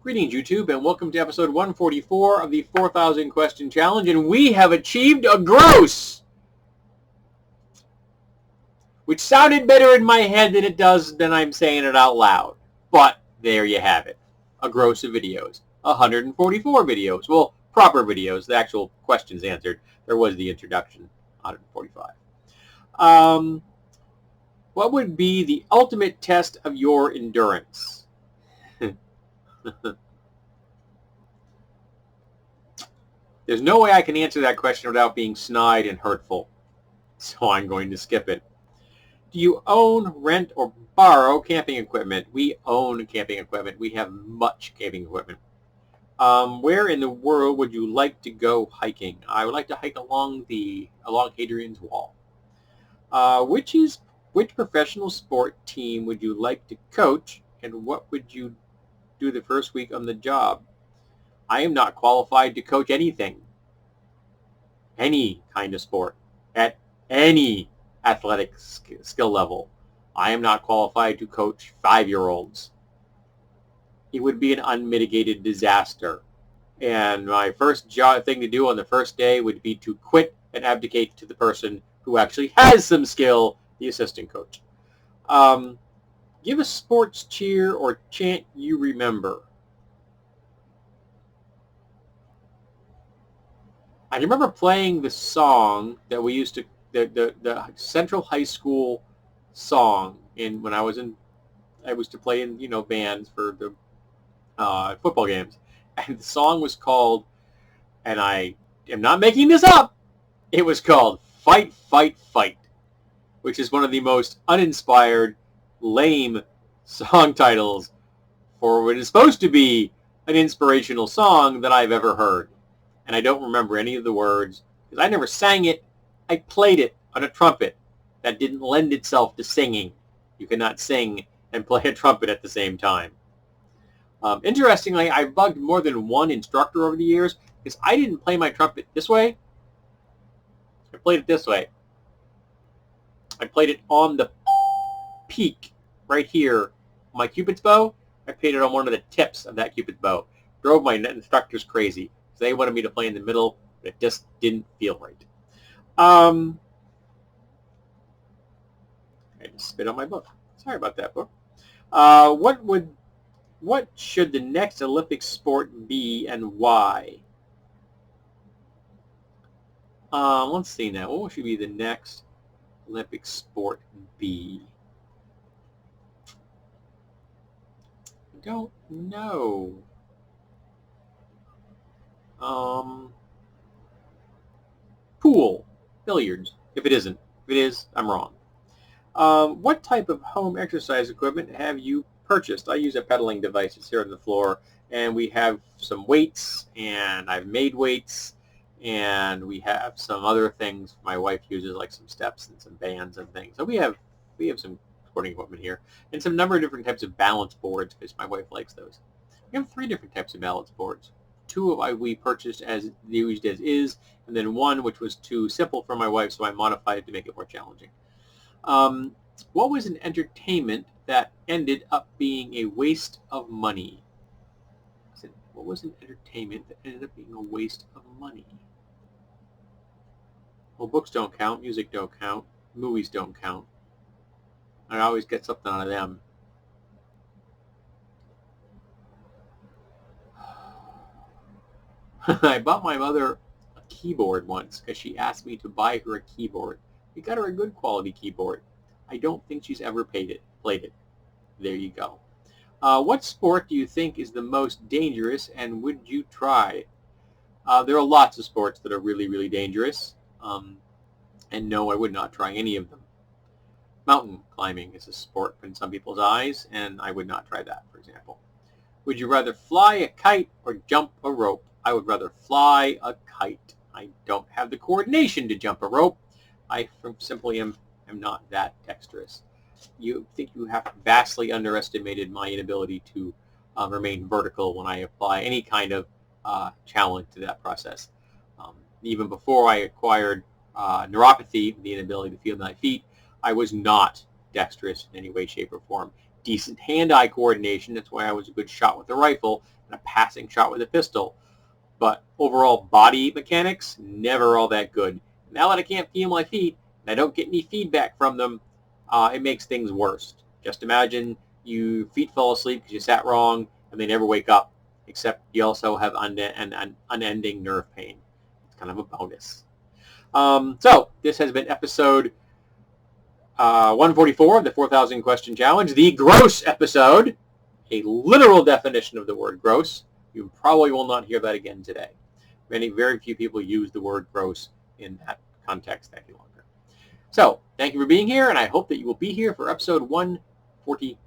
Greetings, YouTube, and welcome to episode 144 of the 4,000 Question Challenge, and we have achieved a gross! Which sounded better in my head than it does than I'm saying it out loud. But there you have it. A gross of videos. 144 videos. Well, proper videos. The actual questions answered. There was the introduction. 145. What would be the ultimate test of your endurance? There's no way I can answer that question without being snide and hurtful, so I'm going to skip it. Do you own, rent, or borrow camping equipment? We own camping equipment. We have much camping equipment. Where in the world would you like to go hiking? I would like to hike along Hadrian's Wall. Which professional sport team would you like to coach, and what would you do the first week on the job? I am not qualified to coach anything, any kind of sport, at any athletic skill level. I am not qualified to coach 5-year-olds. It would be an unmitigated disaster. And my first thing to do on the first day would be to quit and abdicate to the person who actually has some skill, the assistant coach. Give a sports cheer or chant you remember. I remember playing the song that we used to, the Central High School song when I was to play in, bands for the football games. And the song was called, and I am not making this up, it was called Fight, Fight, Fight, which is one of the most uninspired, lame song titles for what is supposed to be an inspirational song that I've ever heard. And I don't remember any of the words, because I never sang it. I played it on a trumpet that didn't lend itself to singing. You cannot sing and play a trumpet at the same time. Interestingly, I've bugged more than one instructor over the years, because I didn't play my trumpet this way. I played it this way. I played it on the peak right here, my Cupid's bow. I played it on one of the tips of that Cupid's bow. Drove my instructors crazy. They wanted me to play in the middle, but it just didn't feel right. I just spit on my book. Sorry about that, book. What should the next Olympic sport be and why? Let's see now. What should be the next Olympic sport be? I don't know. Pool, billiards, if it isn't. If it is, I'm wrong. What type of home exercise equipment have you purchased? I use a pedaling device. It's here on the floor, and we have some weights, and I've made weights, and we have some other things my wife uses, like some steps and some bands and things. So we have some sporting equipment here, and some number of different types of balance boards, because my wife likes those. We have 3 different types of balance boards. 2 we purchased as used as is, and then 1 which was too simple for my wife, so I modified it to make it more challenging. What was an entertainment that ended up being a waste of money? What was an entertainment that ended up being a waste of money? Well, books don't count, music don't count, movies don't count. I always get something out of them. I bought my mother a keyboard once because she asked me to buy her a keyboard. We got her a good quality keyboard. I don't think she's ever played it. There you go. What sport do you think is the most dangerous, and would you try? There are lots of sports that are really, really dangerous. And no, I would not try any of them. Mountain climbing is a sport in some people's eyes, and I would not try that, for example. Would you rather fly a kite or jump a rope? I would rather fly a kite. I don't have the coordination to jump a rope. I simply am not that dexterous. You think you have vastly underestimated my inability to remain vertical when I apply any kind of challenge to that process. Even before I acquired neuropathy, the inability to feel my feet, I was not dexterous in any way, shape, or form. decent hand-eye coordination. That's why I was a good shot with the rifle and a passing shot with a pistol. But overall body mechanics, never all that good. Now that I can't feel my feet and I don't get any feedback from them, it makes things worse. Just imagine your feet fall asleep because you sat wrong and they never wake up, except you also have an unending nerve pain. It's kind of a bonus. So this has been episode 144 of the 4,000 question challenge, the gross episode, a literal definition of the word gross. You probably will not hear that again today. Very few people use the word gross in that context any longer. So, thank you for being here, and I hope that you will be here for episode 145.